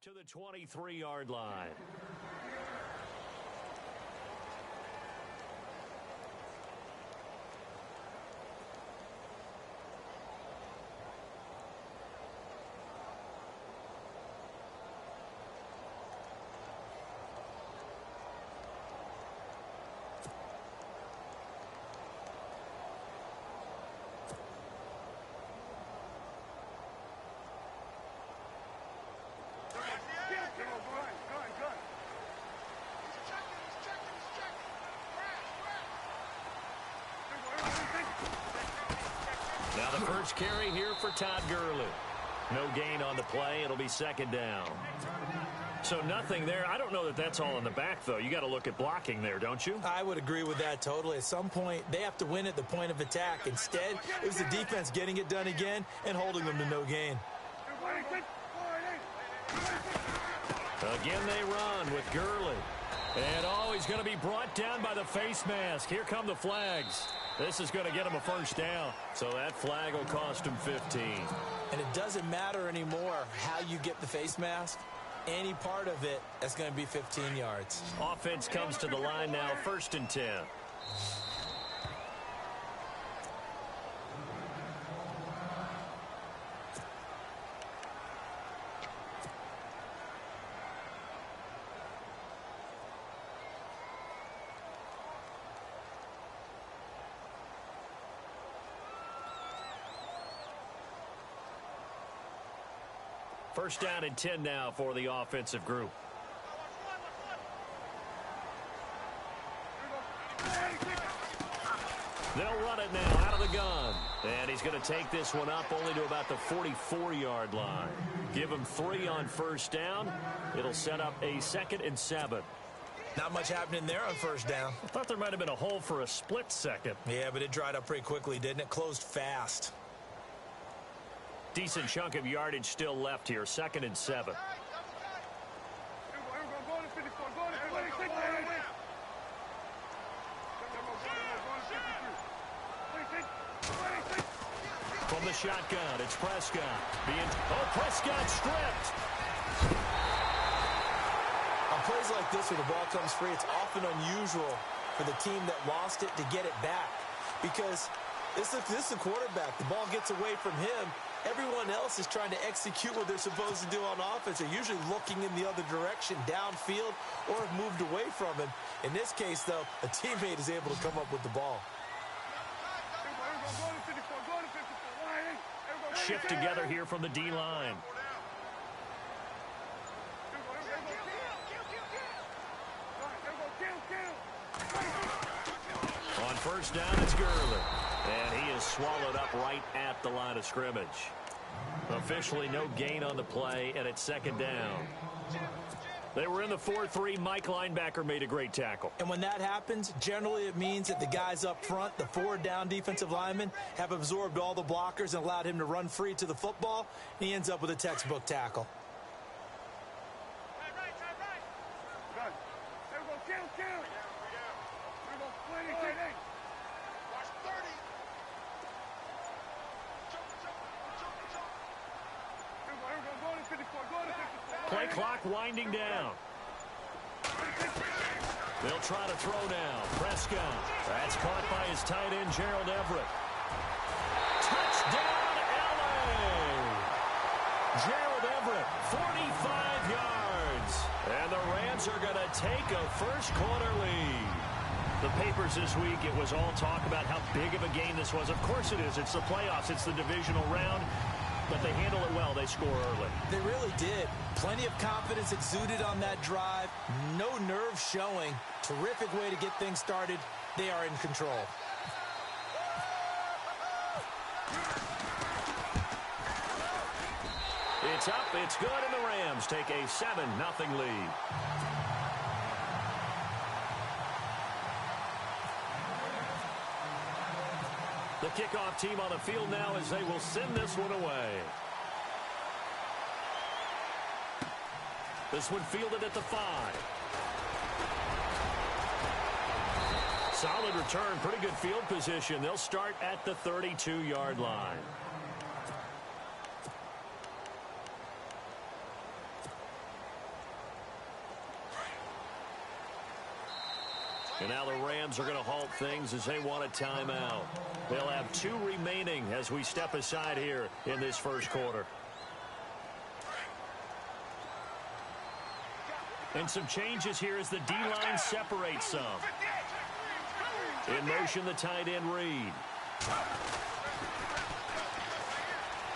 to the 23-yard line. Now the first carry here for Todd Gurley. No gain on the play. It'll be second down. So nothing there. I don't know that that's all in the back, though. You got to look at blocking there, don't you? I would agree with that totally. At some point, they have to win at the point of attack. Instead, it was the defense getting it done again and holding them to no gain. Again they run with Gurley. And he's going to be brought down by the face mask. Here come the flags. This is going to get him a first down. So that flag will cost him 15. And it doesn't matter anymore how you get the face mask. Any part of it, that's going to be 15 yards. Offense comes to the line now, 1st and 10. First down and 10 now for the offensive group. They'll run it now out of the gun. And he's going to take this one up only to about the 44-yard line. Give him 3 on first down. It'll set up a 2nd and 7. Not much happening there on first down. I thought there might have been a hole for a split second. Yeah, but it dried up pretty quickly, didn't it? Closed fast. Decent chunk of yardage still left here. 2nd and 7. From the shotgun, it's Prescott. Prescott stripped. On plays like this where the ball comes free, it's often unusual for the team that lost it to get it back. Because this is the quarterback. The ball gets away from him. Everyone else is trying to execute what they're supposed to do on offense. They're usually looking in the other direction, downfield, or have moved away from him. In this case, though, a teammate is able to come up with the ball. Shift together here from the D-line. On first down, it's Gurley. And he is swallowed up right at the line of scrimmage. Officially no gain on the play, and it's 2nd down. They were in the 4-3. Mike linebacker made a great tackle. And when that happens, generally it means that the guys up front, the 4 down defensive linemen, have absorbed all the blockers and allowed him to run free to the football. And he ends up with a textbook tackle. Play clock winding down. They'll try to throw now. Prescott. That's caught by his tight end, Gerald Everett. Touchdown, L.A. Gerald Everett, 45 yards. And the Rams are going to take a first-quarter lead. The papers this week, it was all talk about how big of a game this was. Of course it is. It's the playoffs. It's the divisional round. But they handle it well. They score early. They really did. Plenty of confidence exuded on that drive. No nerve showing. Terrific way to get things started. They are in control. It's up. It's good. And the Rams take a 7-0 lead. The kickoff team on the field now as they will send this one away. This one fielded at the 5. Solid return, pretty good field position. They'll start at the 32-yard line. And now the Rams are going to halt things as they want a timeout. They'll have 2 remaining as we step aside here in this first quarter. And some changes here as the D-line separates some. In motion, the tight end Reed.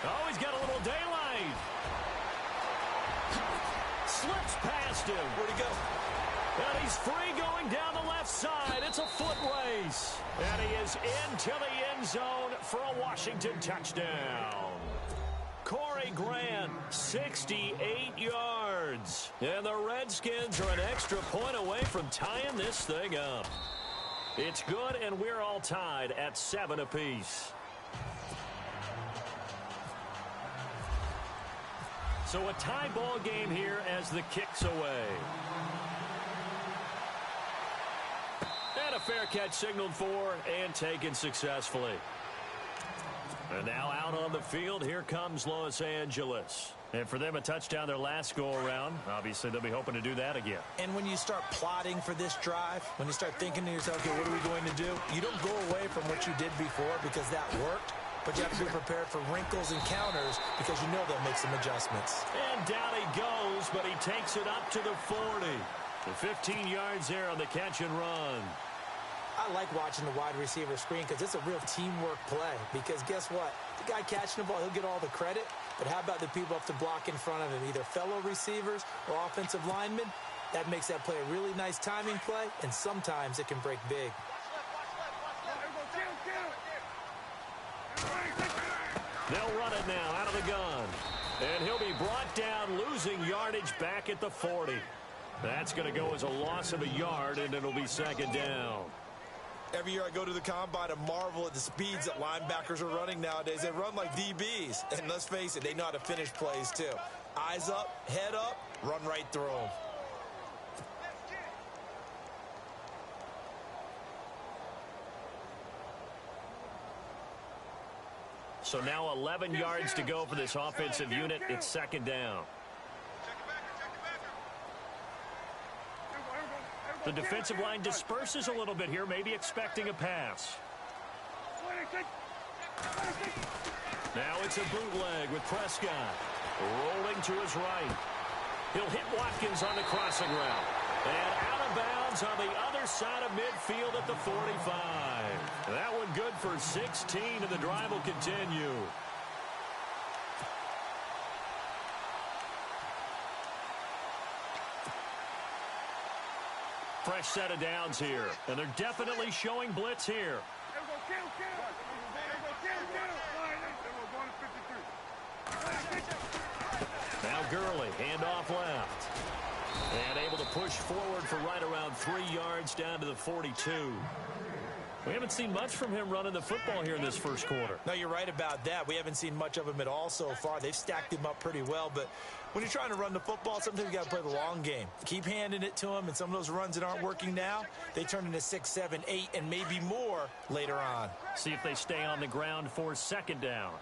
Oh, he's got a little daylight. Slips past him. Where'd he go? And he's free going down the left side. It's a foot race. And he is into the end zone for a Washington touchdown. Corey Grant, 68 yards. And the Redskins are an extra point away from tying this thing up. It's good, and we're all tied at 7 apiece. So a tie ball game here as the kick's away. And a fair catch signaled for and taken successfully. And now out on the field, here comes Los Angeles. And for them, a touchdown their last go-around. Obviously, they'll be hoping to do that again. And when you start plotting for this drive, when you start thinking to yourself, okay, what are we going to do? You don't go away from what you did before because that worked. But you have to be prepared for wrinkles and counters because you know they'll make some adjustments. And down he goes, but he takes it up to the 40. The 15 yards there on the catch and run. I like watching the wide receiver screen because it's a real teamwork play. Because guess what? The guy catching the ball, he'll get all the credit. But how about the people up to block in front of him, either fellow receivers or offensive linemen? That makes that play a really nice timing play, and sometimes it can break big. They'll run it now out of the gun. And he'll be brought down, losing yardage back at the 40. That's going to go as a loss of a yard, and it'll be second down. Every year I go to the combine and marvel at the speeds that linebackers are running nowadays. They run like DBs. And let's face it, they know how to finish plays too. Eyes up, head up, run right through them. So now 11 yards to go for this offensive unit. It's second down. The defensive line disperses a little bit here, maybe expecting a pass. Now it's a bootleg with Prescott. Rolling to his right. He'll hit Watkins on the crossing route. And out of bounds on the other side of midfield at the 45. That one good for 16, and the drive will continue. Fresh set of downs here, and they're definitely showing blitz here. Now Gurley, handoff left. And able to push forward for right around 3 yards down to the 42. We haven't seen much from him running the football here in this first quarter. No, you're right about that. We haven't seen much of him at all so far. They've stacked him up pretty well, but when you're trying to run the football, sometimes you got to play the long game. Keep handing it to him, and some of those runs that aren't working now, they turn into 6, 7, 8, and maybe more later on. See if they stay on the ground for second down.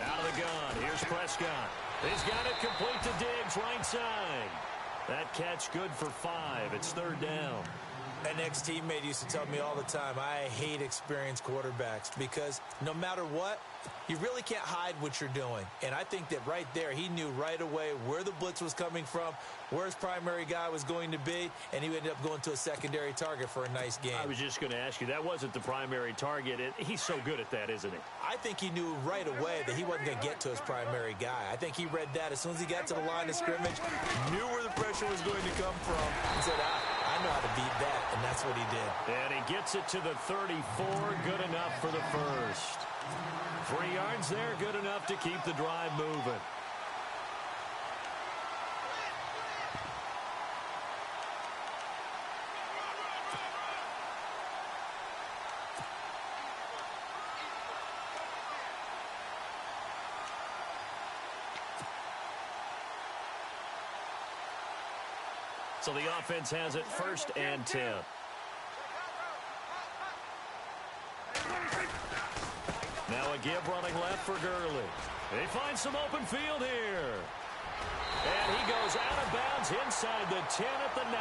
Out of the gun, here's Prescott. He's got it complete to Diggs, right side. That catch good for 5. It's third down. An ex-teammate used to tell me all the time, I hate experienced quarterbacks because no matter what, you really can't hide what you're doing. And I think that right there, he knew right away where the blitz was coming from, where his primary guy was going to be, and he ended up going to a secondary target for a nice game. I was just going to ask you, that wasn't the primary target. He's so good at that, isn't he? I think he knew right away that he wasn't going to get to his primary guy. I think he read that as soon as he got to the line of scrimmage, knew where the pressure was going to come from, and said, I know how to beat that, and that's what he did. And he gets it to the 34, good enough for the first. 3 yards there, good enough to keep the drive moving. So the offense has it first and 10. Now a give running left for Gurley. They find some open field here. And he goes out of bounds inside the 10 at the 9.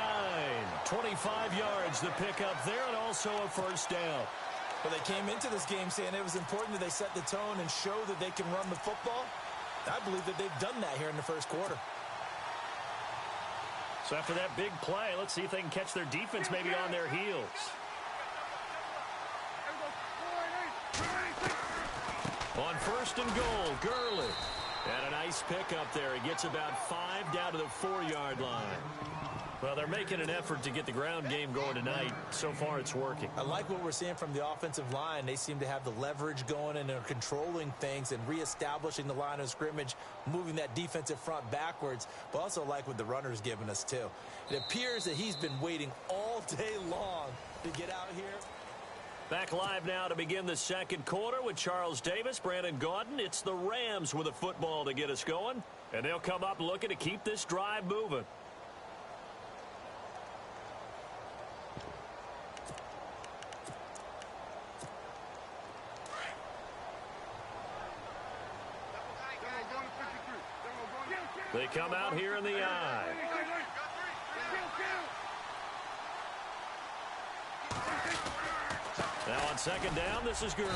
25 yards the pickup there, and also a first down. Well, they came into this game saying it was important that they set the tone and show that they can run the football. I believe that they've done that here in the first quarter. So after that big play, let's see if they can catch their defense maybe on their heels. On first and goal, Gurley. And a nice pickup there. He gets about 5 down to the 4-yard line. Well, they're making an effort to get the ground game going tonight. So far, it's working. I like what we're seeing from the offensive line. They seem to have the leverage going and they're controlling things and reestablishing the line of scrimmage, moving that defensive front backwards. But also like what the runner's giving us, too. It appears that he's been waiting all day long to get out here. Back live now to begin the second quarter with Charles Davis, Brandon Gaudin. It's the Rams with a football to get us going. And they'll come up looking to keep this drive moving. They come out here in the I. Now on second down, this is Gurley.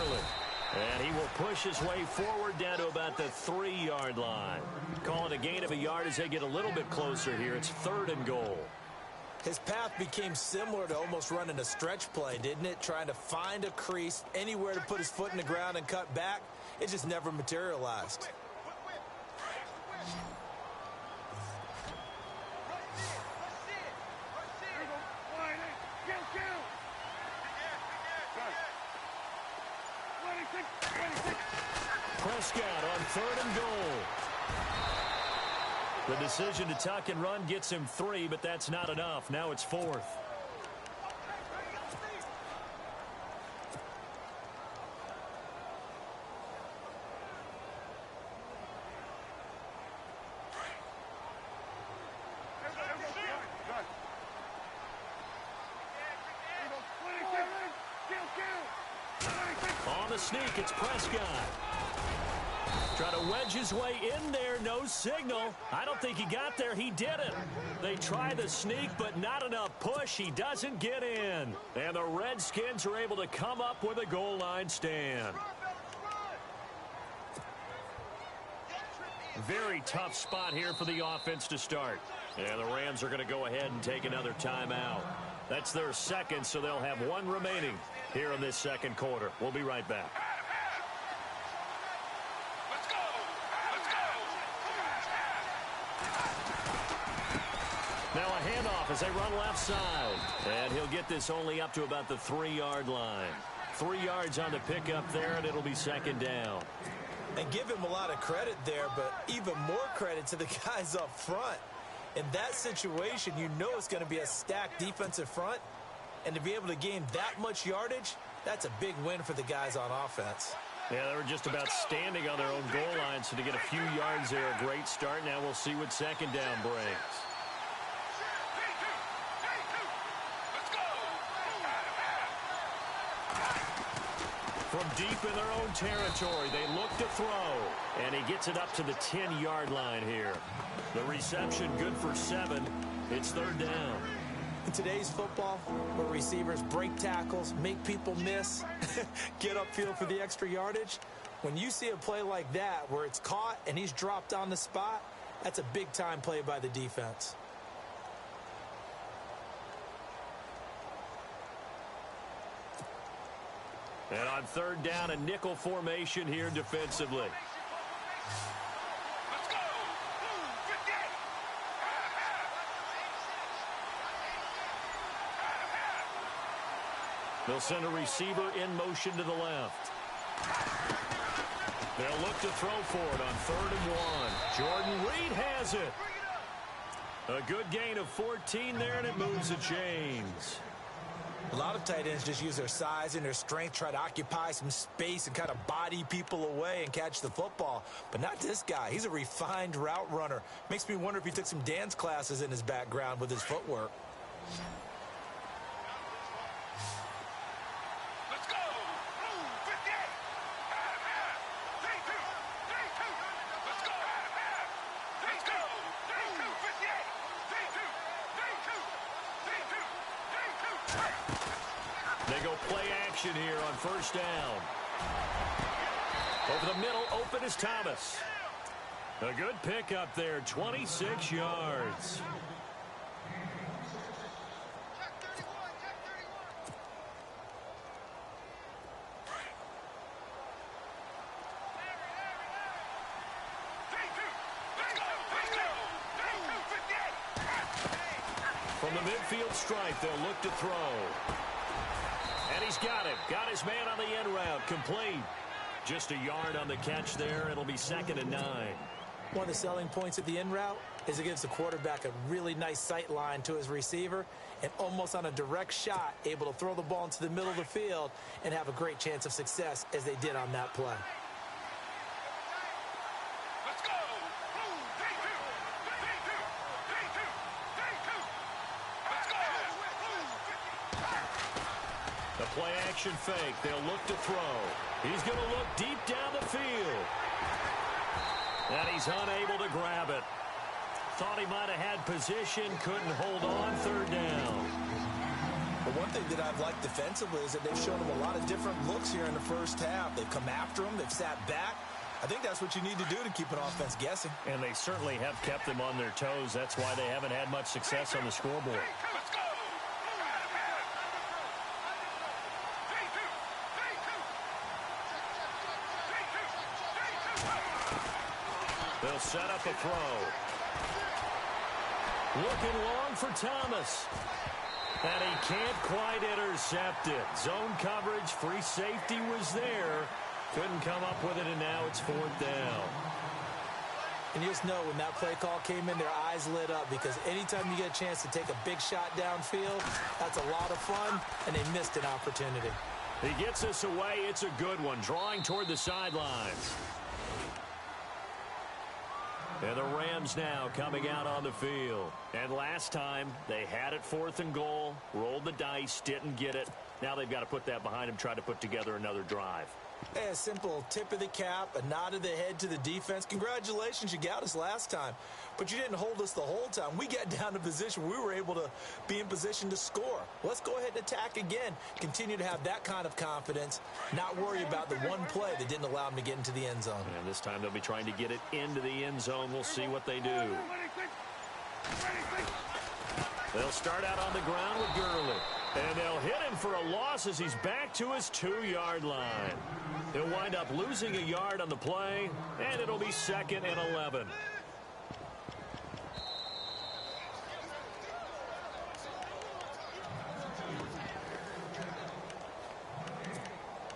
And he will push his way forward down to about the 3-yard line. Call it a gain of a yard as they get a little bit closer here. It's 3rd and goal. His path became similar to almost running a stretch play, didn't it? Trying to find a crease, anywhere to put his foot in the ground and cut back. It just never materialized. Prescott on 3rd and goal. The decision to tuck and run gets him 3, but that's not enough. Now it's 4th. On the sneak, it's Prescott. Try to wedge his way in there, no signal. I don't think he got there. He didn't. They try the sneak, but not enough push. He doesn't get in. And the Redskins are able to come up with a goal line stand. Very tough spot here for the offense to start. And the Rams are going to go ahead and take another timeout. That's their second, so they'll have 1 remaining here in this second quarter. We'll be right back. Now a handoff as they run left side. And he'll get this only up to about the 3-yard line. 3 yards on the pickup there, and it'll be second down. And give him a lot of credit there, but even more credit to the guys up front. In that situation, you know it's going to be a stacked defensive front. And to be able to gain that much yardage, that's a big win for the guys on offense. Yeah, they were just about standing on their own goal line, so to get a few yards there, a great start. Now we'll see what second down brings. From deep in their own territory, they look to throw. And he gets it up to the 10-yard line here. The reception good for 7. It's 3rd down. In today's football, where receivers break tackles, make people miss, get upfield for the extra yardage, when you see a play like that where it's caught and he's dropped on the spot, that's a big-time play by the defense. And on 3rd down, a nickel formation here defensively. They'll send a receiver in motion to the left. They'll look to throw for it on 3rd and 1. Jordan Reed has it. A good gain of 14 there, and it moves the chains. A lot of tight ends just use their size and their strength, try to occupy some space and kind of body people away and catch the football. But not this guy. He's a refined route runner. Makes me wonder if he took some dance classes in his background with his footwork. They go play action here on first down. Over the middle, open is Thomas. A good pickup there, 26 yards. From the midfield stripe, they'll look to throw. And he's got it. Got his man on the end route. Complete. Just a yard on the catch there. It'll be 2nd and 9. One of the selling points of the in route is it gives the quarterback a really nice sight line to his receiver and almost on a direct shot able to throw the ball into the middle of the field and have a great chance of success as they did on that play. Let's go! The play action fake. They'll look to throw. He's going to look deep down the field. And he's unable to grab it. Thought he might have had position. Couldn't hold on. 3rd down. But one thing that I've liked defensively is that they've shown him a lot of different looks here in the first half. They've come after him. They've sat back. I think that's what you need to do to keep an offense guessing. And they certainly have kept them on their toes. That's why they haven't had much success on the scoreboard. Let's go! They'll set up a throw. Looking long for Thomas. And he can't quite intercept it. Zone coverage, free safety was there. Couldn't come up with it, and now it's 4th down. And you just know when that play call came in, their eyes lit up because anytime you get a chance to take a big shot downfield, that's a lot of fun, and they missed an opportunity. He gets us away. It's a good one, drawing toward the sidelines. And the Rams now coming out on the field. And last time, they had it 4th and goal, rolled the dice, didn't get it. Now they've got to put that behind them, try to put together another drive. A simple tip of the cap, a nod of the head to the defense. Congratulations, you got us last time. But you didn't hold us the whole time. We got down to position. We were able to be in position to score. Let's go ahead and attack again. Continue to have that kind of confidence. Not worry about the one play that didn't allow them to get into the end zone. And this time they'll be trying to get it into the end zone. We'll see what they do. They'll start out on the ground with Gurley. And they'll hit him for a loss as he's back to his 2-yard line. He'll wind up losing a yard on the play, and it'll be 2nd and 11.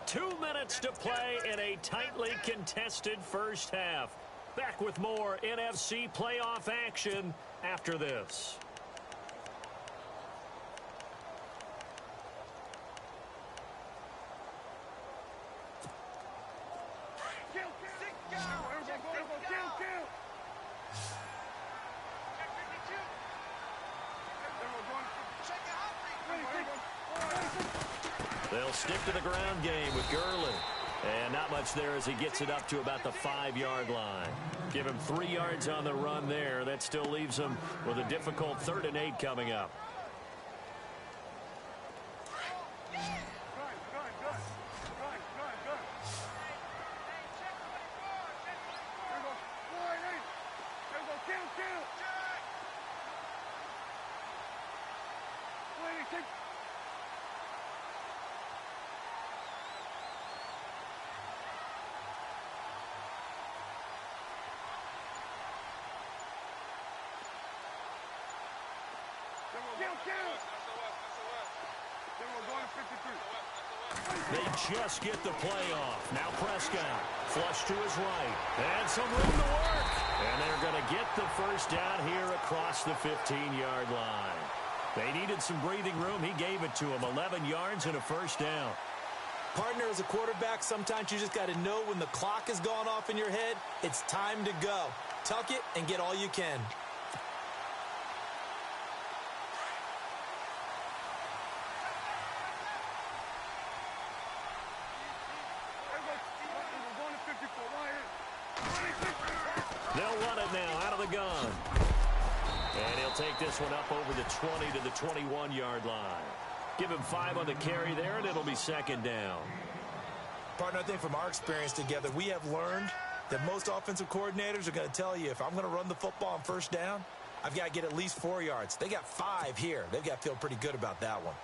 Two minutes to play in a tightly contested first half. Back with more NFC playoff action after this. They'll stick to the ground game with Gurley. And not much there as he gets it up to about the 5-yard line. Give him 3 yards on the run there. That still leaves him with a difficult 3rd and 8 coming up. They just get the play off. Now Prescott, flush to his right. And some room to work. And they're going to get the first down here across the 15-yard line. They needed some breathing room. He gave it to them. 11 yards and a first down. Partner, as a quarterback, sometimes you just got to know when the clock has gone off in your head, it's time to go. Tuck it and get all you can. They'll run it now out of the gun. And he'll take this one up over the 20 to the 21-yard line. Give him 5 on the carry there, and it'll be second down. Partner, I think from our experience together, we have learned that most offensive coordinators are going to tell you, if I'm going to run the football on first down, I've got to get at least 4 yards. They got 5 here. They've got to feel pretty good about that one.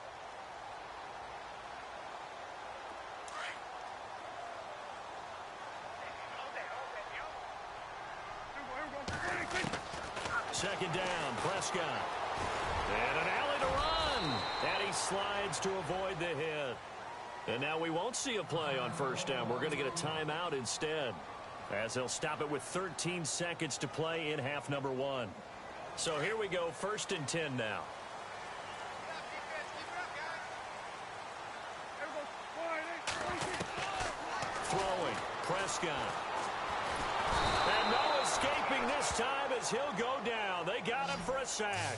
Second down, Prescott. And an alley to run. And he slides to avoid the hit. And now we won't see a play on first down. We're going to get a timeout instead, as they'll stop it with 13 seconds to play in half number 1. So here we go, 1st and 10 now. Throwing, Prescott. And no escaping this time as he'll go down. They got him for a sack.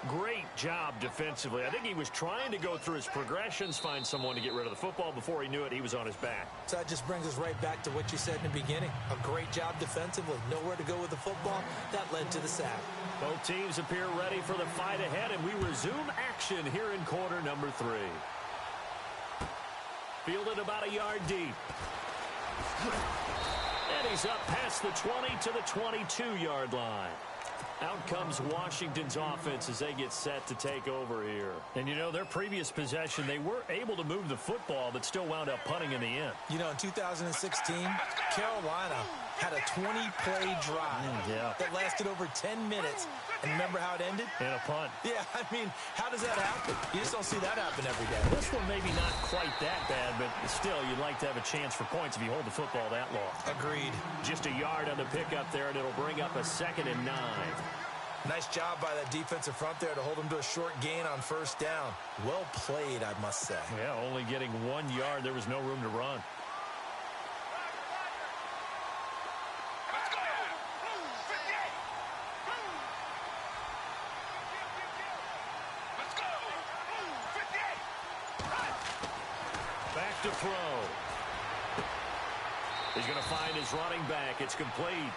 Great job defensively. I think he was trying to go through his progressions, find someone to get rid of the football. Before he knew it, he was on his back. So that just brings us right back to what you said in the beginning. A great job defensively. Nowhere to go with the football. That led to the sack. Both teams appear ready for the fight ahead, and we resume action here in quarter number 3. Fielded about a yard deep. And he's up past the 20 to the 22-yard line. Out comes Washington's offense as they get set to take over here. And, you know, their previous possession, they were able to move the football, but still wound up punting in the end. You know, in 2016, Carolina had a 20-play drive that lasted over 10 minutes. And remember how it ended? In a punt. Yeah, I mean, how does that happen? You just don't see that happen every day. This one maybe not quite that bad, but still, you'd like to have a chance for points if you hold the football that long. Agreed. Just a yard on the pickup there, and it'll bring up a 2nd and 9. Nice job by that defensive front there to hold him to a short gain on first down. Well played, I must say. Yeah, only getting 1 yard. There was no room to run. Back to throw. He's going to find his running back. It's complete.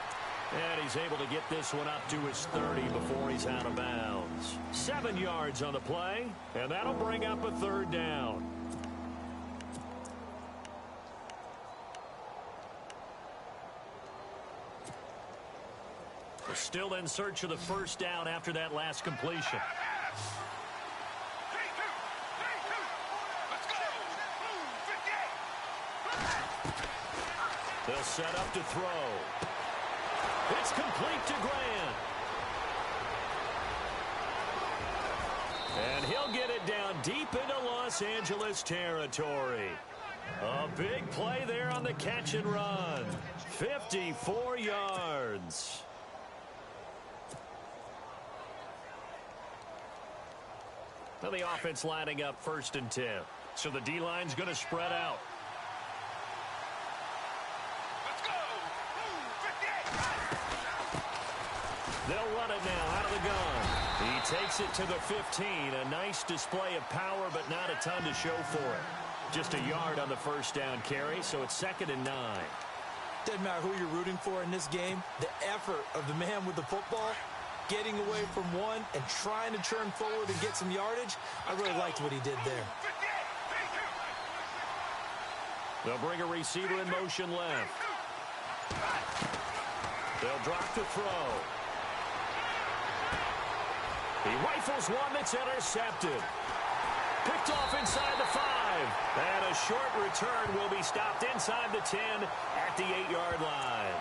And he's able to get this one up to his 30 before he's out of bounds. 7 yards on the play, and that'll bring up a 3rd down. We're still in search of the first down after that last completion. They'll set up to throw. It's complete to Grant. And he'll get it down deep into Los Angeles territory. A big play there on the catch and run. 54 yards. Now the offense lining up 1st and 10. So the D-line's going to spread out. They'll run it now out of the gun. He takes it to the 15. A nice display of power, but not a ton to show for it. Just a yard on the first down carry, so it's 2nd and 9. Doesn't matter who you're rooting for in this game. The effort of the man with the football, getting away from one and trying to turn forward and get some yardage, I really liked what he did there. They'll bring a receiver in motion left. They'll drop to throw. He rifles one that's intercepted. Picked off inside the 5. And a short return will be stopped inside the 10 at the 8-yard line.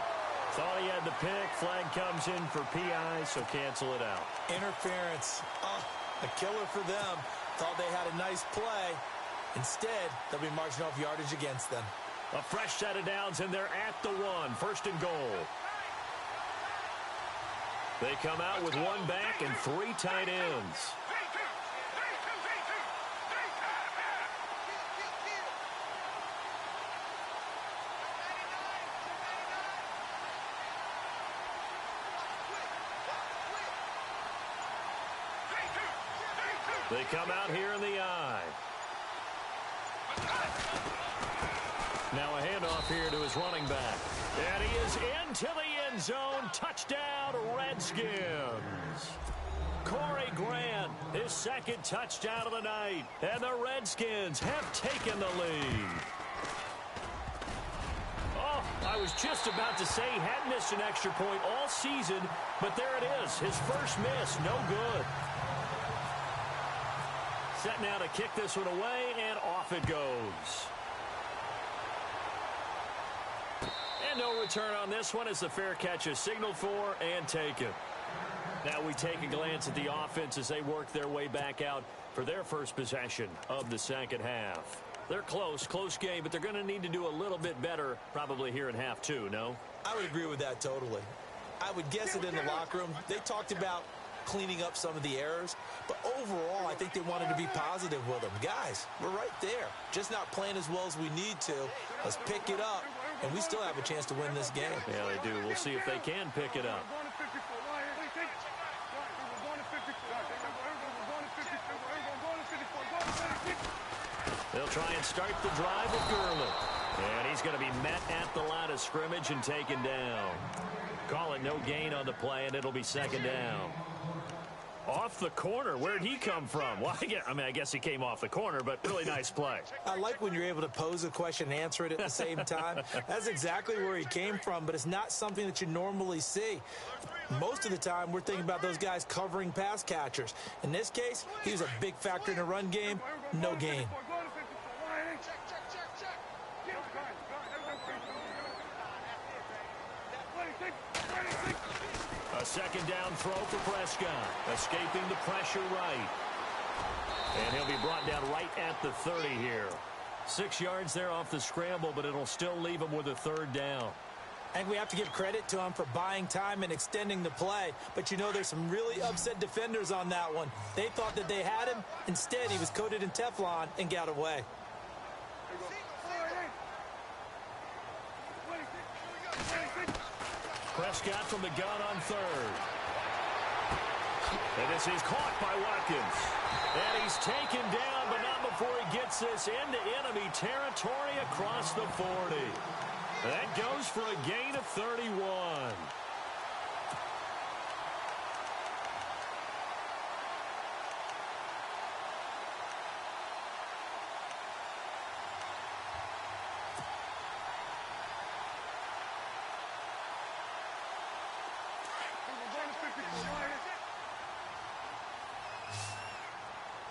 Thought he had the pick. Flag comes in for PI, so cancel it out. Interference. Oh, a killer for them. Thought they had a nice play. Instead, they'll be marching off yardage against them. A fresh set of downs, and they're at the 1. 1st and goal. They come out with 1 back and 3 tight ends. They come out here in the I. Now a handoff here to his running back. And he is into the end zone. Touchdown, Redskins. Corey Grant, his second touchdown of the night. And the Redskins have taken the lead. Oh, I was just about to say he hadn't missed an extra point all season, but there it is. His first miss, no good. Set now to kick this one away, and off it goes. And no return on this one as the fair catch is signaled for and taken. Now we take a glance at the offense as they work their way back out for their first possession of the second half. They're close game, but they're going to need to do a little bit better probably here in half two, no? I would agree with that totally. I would guess it in the locker room. They talked about cleaning up some of the errors, but overall I think they wanted to be positive with them. Guys, we're right there. Just not playing as well as we need to. Let's pick it up, and we still have a chance to win this game. Yeah, they do. We'll see if they can pick it up. They'll try and start the drive with Gurley. And he's going to be met at the line of scrimmage and taken down. Call it no gain on the play, and it'll be second down. Off the corner. Where'd he come from? Well, I guess he came off the corner, but really nice play. I like when you're able to pose a question and answer it at the same time. That's exactly where he came from, but it's not something that you normally see. Most of the time, we're thinking about those guys covering pass catchers. In this case, he was a big factor in the run game. No gain. A second down throw for Prescott, escaping the pressure right. And he'll be brought down right at the 30 here. 6 yards there off the scramble, but it'll still leave him with a third down. I think we have to give credit to him for buying time and extending the play. But, you know, there's some really upset defenders on that one. They thought that they had him. Instead, he was coated in Teflon and got away. Prescott from the gun on third. And this is caught by Watkins. And he's taken down, but not before he gets this into enemy territory across the 40. That goes for a gain of 31.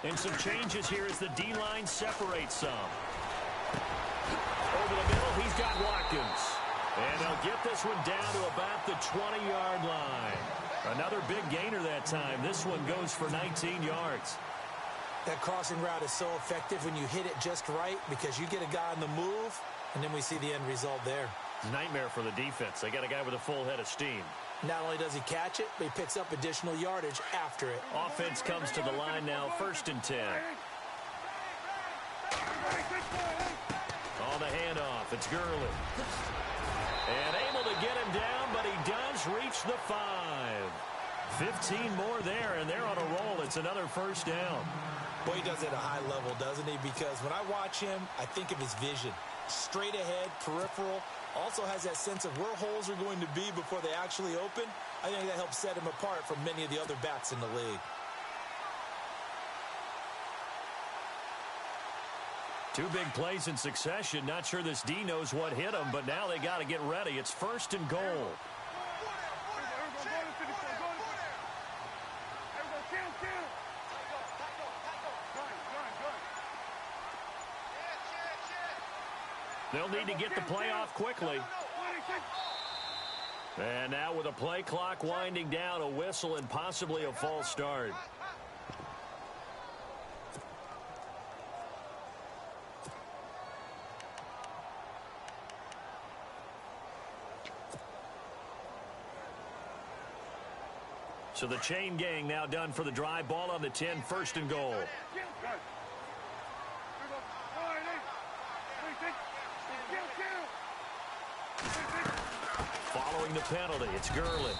And some changes here as the D-line separates some. Over the middle, he's got Watkins. And they'll get this one down to about the 20-yard line. Another big gainer that time. This one goes for 19 yards. That crossing route is so effective when you hit it just right because you get a guy on the move, and then we see the end result there. Nightmare for the defense. They got a guy with a full head of steam. Not only does he catch it, but he picks up additional yardage after it. Offense comes to the line now, 1st and 10. On the handoff, it's Gurley. And able to get him down, but he does reach the 5. 15 more there, and they're on a roll. It's another 1st down. Boy, he does it at a high level, doesn't he? Because when I watch him, I think of his vision. Straight ahead, peripheral. Also has that sense of where holes are going to be before they actually open. I think that helps set him apart from many of the other backs in the league. Two big plays in succession. Not sure this D knows what hit him, but now they got to get ready. It's 1st and goal. They'll need to get the play off quickly. And now with a play clock winding down, a whistle and possibly a false start. So the chain gang now done for the drive. Ball on the 10, 1st and goal. Following the penalty, it's Gurley.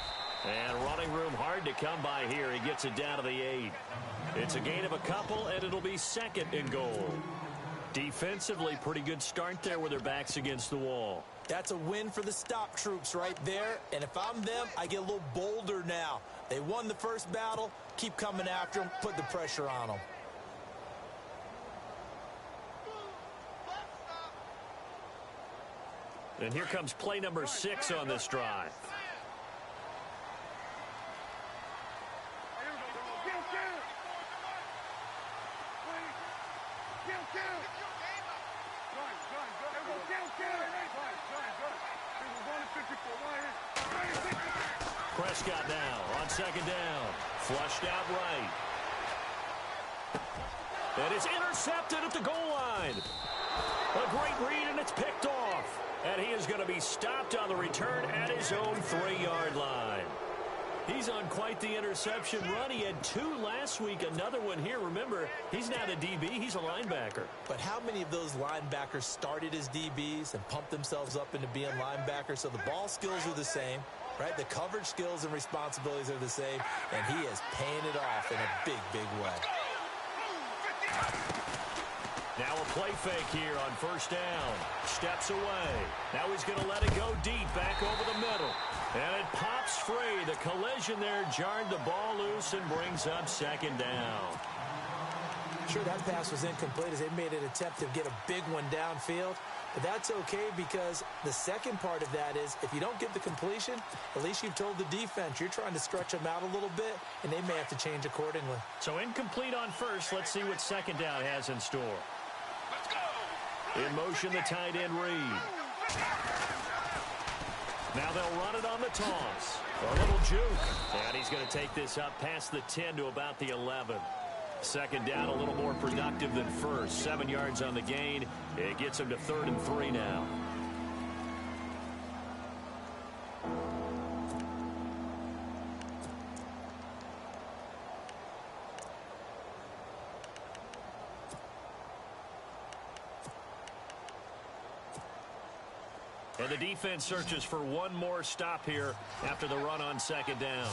And running room hard to come by here. He gets it down to the 8. It's a gain of a couple, and it'll be 2nd and goal. Defensively, pretty good start there with their backs against the wall. That's a win for the stop troops right there. And if I'm them, I get a little bolder now. They won the first battle. Keep coming after them. Put the pressure on them. And here comes play number 6 on this drive. Prescott now on second down. Flushed out right. And it's intercepted at the goal line. A great read, and it's picked off. And he is going to be stopped on the return at his own 3-yard line. He's on quite the interception run. He had 2 last week, another one here. Remember, he's not a DB, he's a linebacker. But how many of those linebackers started as DBs and pumped themselves up into being linebackers? So the ball skills are the same, right? The coverage skills and responsibilities are the same, and he is paying it off in a big, big way. Now a play fake here on first down. Steps away. Now he's going to let it go deep, back over the middle. And it pops free. The collision there jarred the ball loose and brings up second down. Sure, that pass was incomplete as they made an attempt to get a big one downfield. But that's okay because the second part of that is if you don't get the completion, at least you've told the defense you're trying to stretch them out a little bit, and they may have to change accordingly. So incomplete on first. Let's see what second down has in store. In motion, the tight end Reed. Now they'll run it on the toss. A little juke. And he's going to take this up past the 10 to about the 11. Second down, a little more productive than first. 7 yards on the gain. It gets him to 3rd and 3 now. And the defense searches for one more stop here after the run on second down.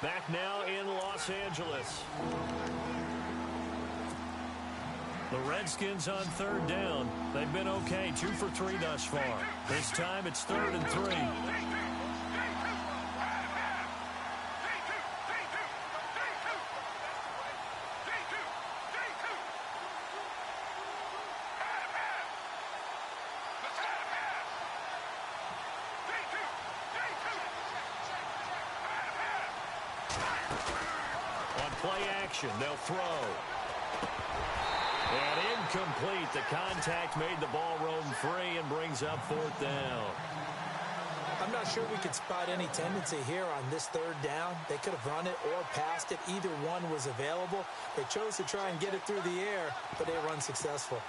Back now in Los Angeles. The Redskins on 3rd down. They've been okay, 2 for 3 thus far. This time it's 3rd and 3. They'll throw. And incomplete. The contact made the ball roam free and brings up 4th down. I'm not sure we could spot any tendency here on this 3rd down. They could have run it or passed it. Either one was available. They chose to try and get it through the air, but they were unsuccessful.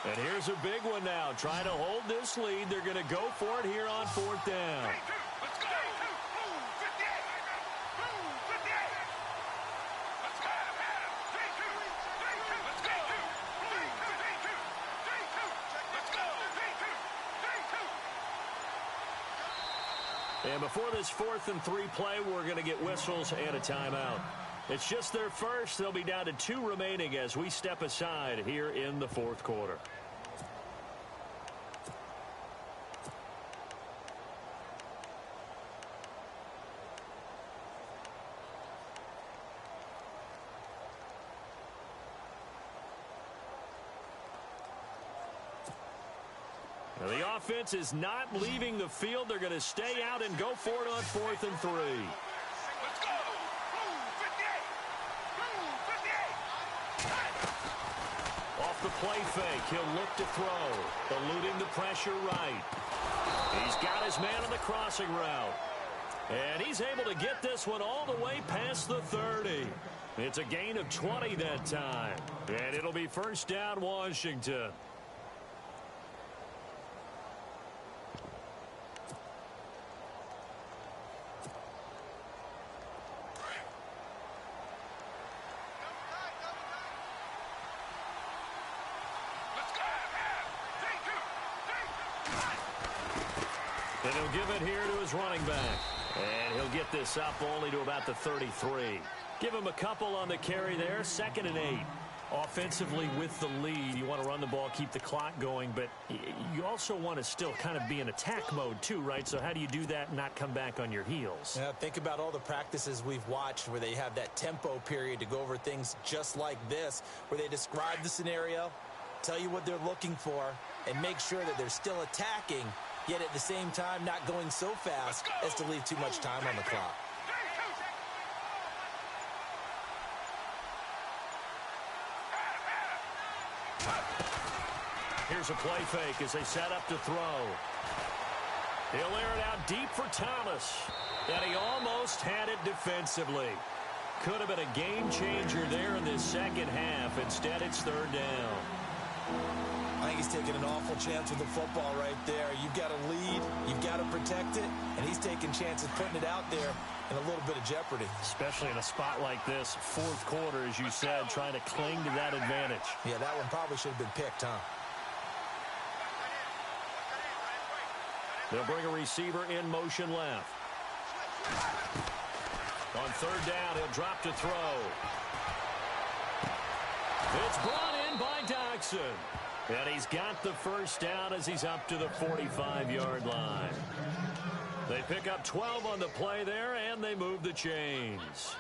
And here's a big one now. Trying to hold this lead. They're going to go for it here on 4th down. And before this 4th and 3 play, we're going to get whistles and a timeout. It's just their first. They'll be down to 2 remaining as we step aside here in the 4th quarter. Now the offense is not leaving the field. They're going to stay out and go for it on 4th and 3. Off the play fake, he'll look to throw. Eluding the pressure right. He's got his man on the crossing route. And he's able to get this one all the way past the 30. It's a gain of 20 that time. And it'll be 1st down Washington. And he'll give it here to his running back. And he'll get this up only to about the 33. Give him a couple on the carry there. 2nd and 8. Offensively with the lead, you want to run the ball, keep the clock going, but you also want to still kind of be in attack mode too, right? So how do you do that and not come back on your heels? Yeah, think about all the practices we've watched where they have that tempo period to go over things just like this, where they describe the scenario, tell you what they're looking for, and make sure that they're still attacking, yet at the same time not going so fast as to leave too much time on the clock. Here's a play fake as they set up to throw. He'll air it out deep for Thomas. And he almost had it defensively. Could have been a game changer there in this second half. Instead, it's 3rd down. I think he's taking an awful chance with the football right there. You've got to lead, you've got to protect it, and he's taking chances putting it out there in a little bit of jeopardy. Especially in a spot like this, 4th quarter, as you said, trying to cling to that advantage. Yeah, that one probably should have been picked, huh? They'll bring a receiver in motion left. On 3rd down, he'll drop to throw. It's brought in by Doxson. And he's got the 1st down as he's up to the 45-yard line. They pick up 12 on the play there, and they move the chains.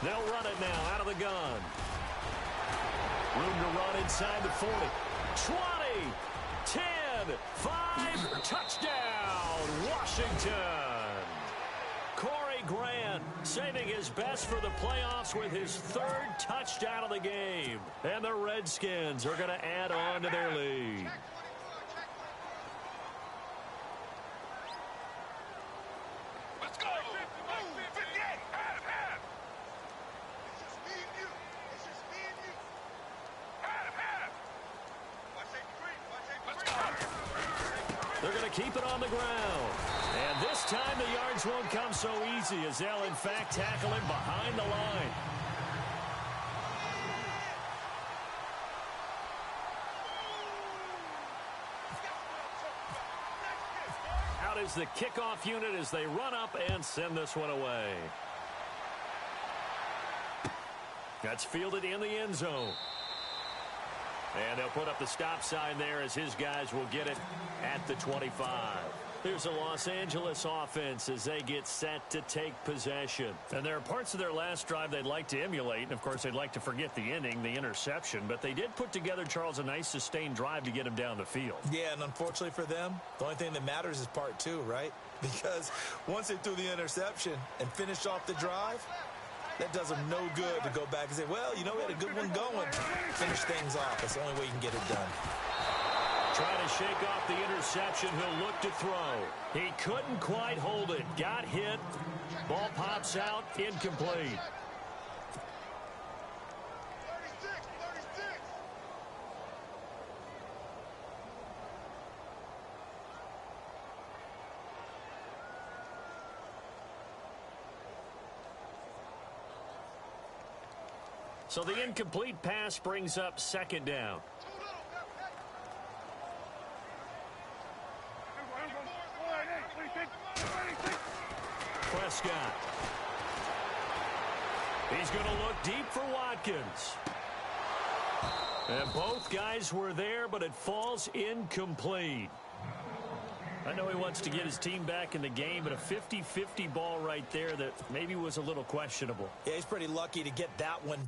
They'll run it now out of the gun. Room to run inside the 40. 20, 10, 5, touchdown, Washington. Corey Grant saving his best for the playoffs with his 3rd touchdown of the game. And the Redskins are going to add on to their lead. They're going to keep it on the ground. And this time the yards won't come so easy as they'll, in fact, tackle him behind the line. Out is the kickoff unit as they run up and send this one away. That's fielded in the end zone. And they'll put up the stop sign there as his guys will get it at the 25. Here's the Los Angeles offense as they get set to take possession. And there are parts of their last drive they'd like to emulate. And, of course, they'd like to forget the ending, the interception. But they did put together, Charles, a nice sustained drive to get him down the field. Yeah, and unfortunately for them, the only thing that matters is part 2, right? Because once they threw the interception and finished off the drive, that does them no good to go back and say, well, you know, we had a good one going. Finish things off. That's the only way you can get it done. Trying to shake off the interception. He'll look to throw. He couldn't quite hold it. Got hit. Ball pops out. Incomplete. So the incomplete pass brings up 2nd down. Prescott. He's going to look deep for Watkins. And both guys were there, but it falls incomplete. I know he wants to get his team back in the game, but a 50-50 ball right there that maybe was a little questionable. Yeah, he's pretty lucky to get that one.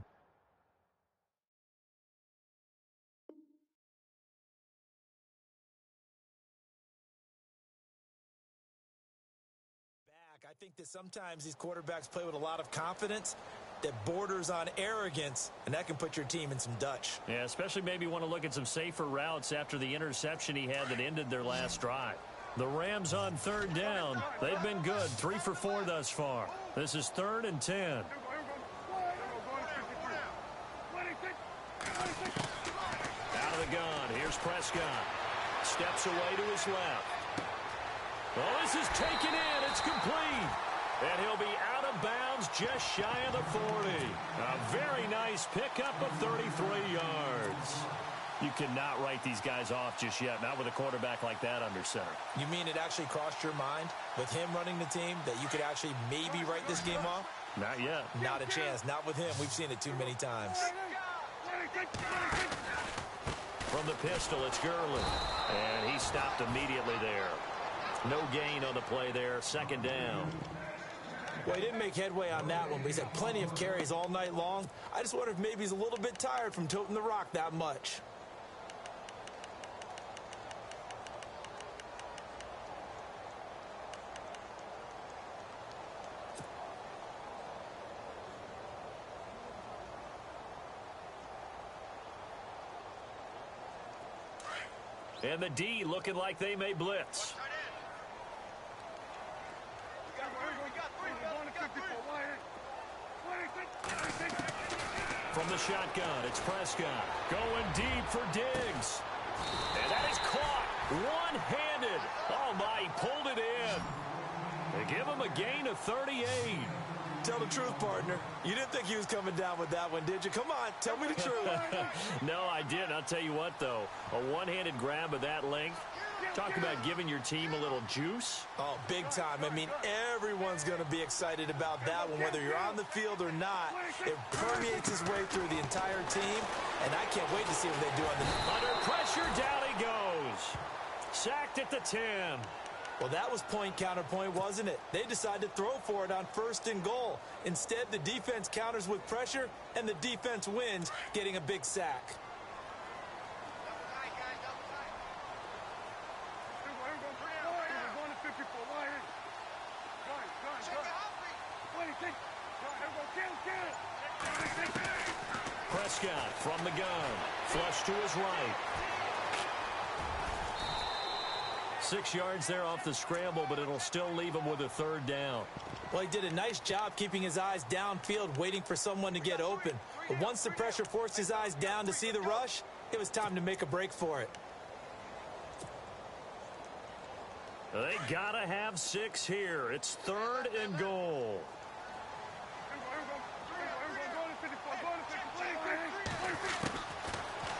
I think that sometimes these quarterbacks play with a lot of confidence that borders on arrogance, and that can put your team in some Dutch. Yeah, especially maybe want to look at some safer routes after the interception he had that ended their last drive. The Rams on third down. They've been good, 3 for 4 thus far. This is 3rd and 10. Out of the gun, here's Prescott. Steps away to his left. Well, this is taken in. It's complete. And he'll be out of bounds just shy of the 40. A very nice pickup of 33 yards. You cannot write these guys off just yet, not with a quarterback like that under center. You mean it actually crossed your mind with him running the team that you could actually maybe write this game off? Not yet. Not a chance. Not with him. We've seen it too many times. From the pistol, it's Gurley. And he stopped immediately there. No gain on the play there. 2nd down. Well, he didn't make headway on that one, but he's had plenty of carries all night long. I just wonder if maybe he's a little bit tired from toting the rock that much. And the D looking like they may blitz. From the shotgun, it's Prescott. Going deep for Diggs. And that is caught one-handed. Oh, my, he pulled it in. They give him a gain of 38. Tell the truth, partner. You didn't think he was coming down with that one, did you? Come on, tell me the truth. No, I didn't. I'll tell you what, though. A one-handed grab of that length. Talk about giving your team a little juice. Oh, big time. I mean, everyone's going to be excited about that one, whether you're on the field or not. It permeates its way through the entire team, and I can't wait to see what they do on the... Under pressure, down he goes. Sacked at the 10. Well, that was point counterpoint, wasn't it? They decided to throw for it on 1st and goal. Instead, the defense counters with pressure, and the defense wins, getting a big sack. Prescott from the gun. Flush to his right. 6 yards there off the scramble, but it'll still leave him with a 3rd down. Well, he did a nice job keeping his eyes downfield, waiting for someone to get open. But once the pressure forced his eyes down to see the rush, it was time to make a break for it. They gotta have 6 here. It's 3rd and goal.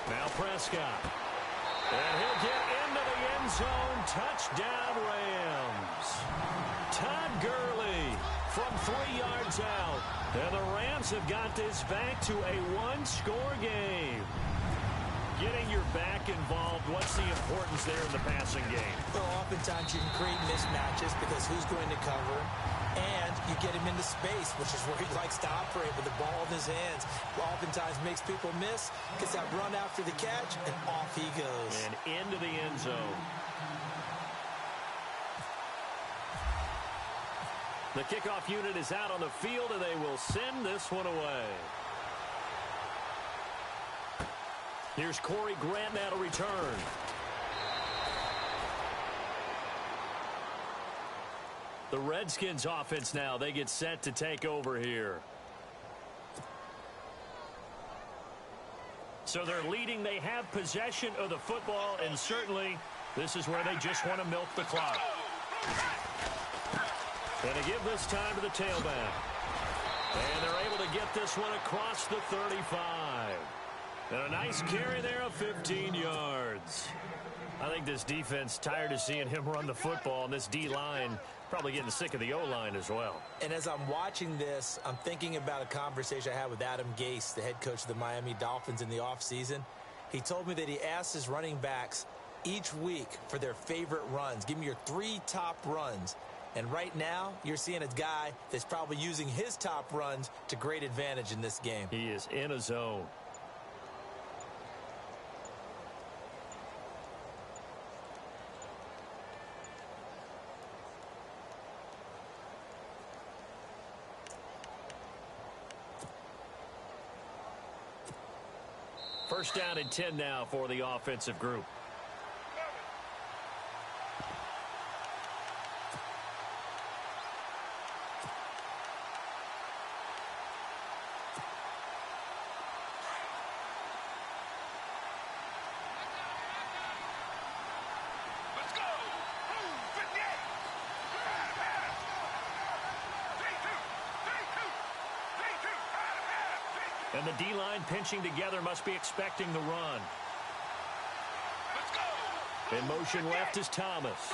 Now Prescott. And he'll get into the end zone. Touchdown, Rams. Todd Gurley from 3 yards out. And the Rams have got this back to a 1-score game. Getting your back involved, what's the importance there in the passing game? Well, oftentimes you can create mismatches because who's going to cover, and you get him into space, which is where he likes to operate with the ball in his hands. Oftentimes makes people miss, gets that run after the catch, and off he goes. And into the end zone. The kickoff unit is out on the field, and they will send this one away. Here's Corey Grant now to return. The Redskins offense now, they get set to take over here. So they're leading. They have possession of the football, and certainly this is where they just want to milk the clock. And to give this time to the tailback. And they're able to get this one across the 35. And a nice carry there of 15 yards. I think this defense tired of seeing him run the football, and this D-line probably getting sick of the O-line as well. And as I'm watching this, I'm thinking about a conversation I had with Adam Gase, the head coach of the Miami Dolphins in the offseason. He told me that he asked his running backs each week for their favorite runs. Give me your 3 top runs. And right now, you're seeing a guy that's probably using his top runs to great advantage in this game. He is in a zone. First down and 10 now for the offensive group. And the D-line pinching together must be expecting the run. In motion left is Thomas.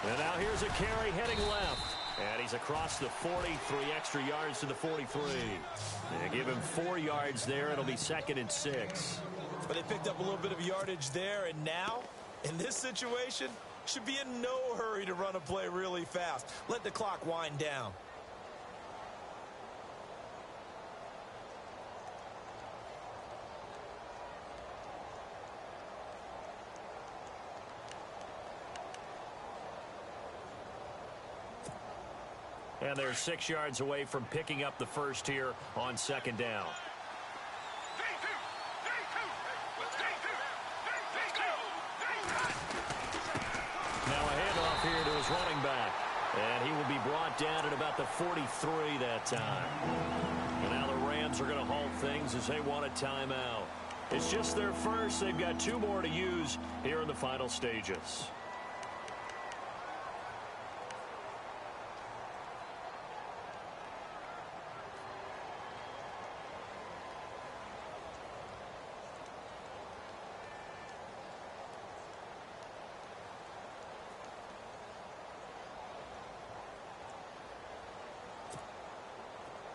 And now here's a carry heading left. And he's across the 40, 3 extra yards to the 43. They give him 4 yards there. It'll be 2nd and 6. But they picked up a little bit of yardage there, and now, in this situation, should be in no hurry to run a play really fast. Let the clock wind down. And they're 6 yards away from picking up the first here on 2nd down. Now a handoff here to his running back. And he will be brought down at about the 43 that time. And now the Rams are going to halt things as they want a timeout. It's just their first. They've got 2 more to use here in the final stages.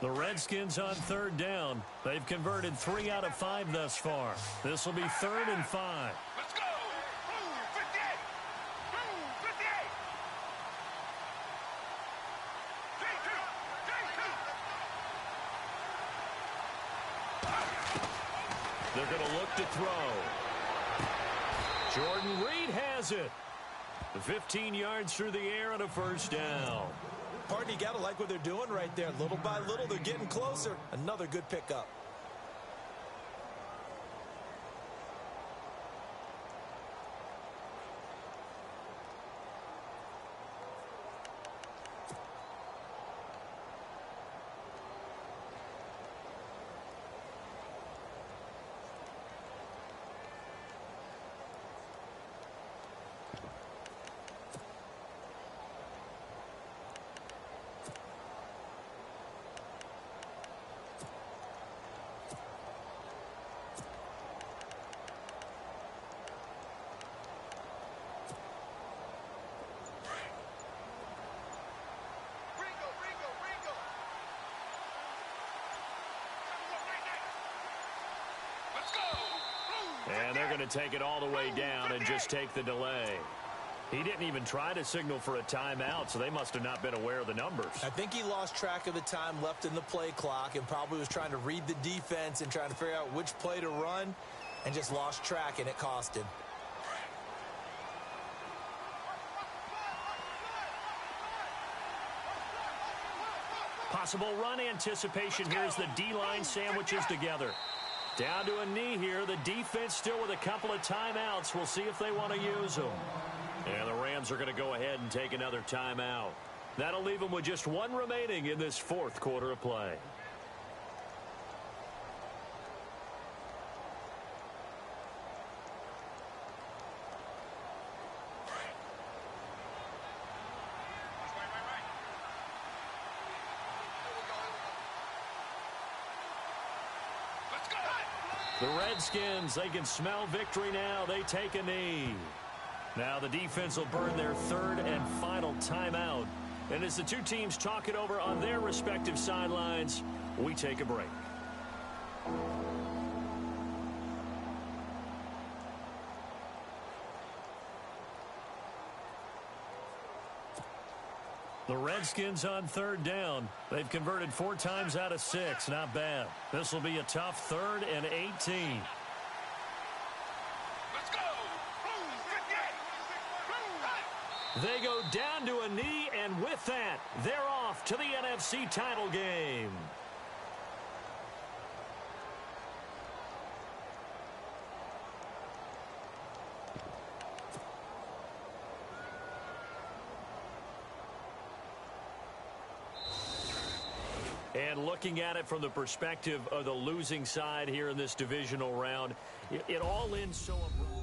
The Redskins on 3rd down. They've converted 3 out of 5 thus far. This will be 3rd and 5. Let's go! 58! 58! They're going to look to throw. Jordan Reed has it. 15 yards through the air and a 1st down. Partner, you got to like what they're doing right there. Little by little, they're getting closer. Another good pickup. And they're going to take it all the way down and just take the delay. He didn't even try to signal for a timeout, so they must have not been aware of the numbers. I think he lost track of the time left in the play clock and probably was trying to read the defense and trying to figure out which play to run and just lost track, and it cost him. Possible run anticipation here as the D-line sandwiches together. Down to a knee here. The defense still with a couple of timeouts. We'll see if they want to use them. And the Rams are going to go ahead and take another timeout. That'll leave them with just 1 remaining in this 4th quarter of play. The Redskins, they can smell victory now. They take a knee. Now the defense will burn their 3rd and final timeout. And as the 2 teams talk it over on their respective sidelines, we take a break. The Redskins on 3rd down. They've converted 4 times out of 6. Not bad. This will be a tough 3rd and 18. Let's go! They go down to a knee, and with that, they're off to the NFC title game. And looking at it from the perspective of the losing side here in this divisional round, it all ends so abruptly.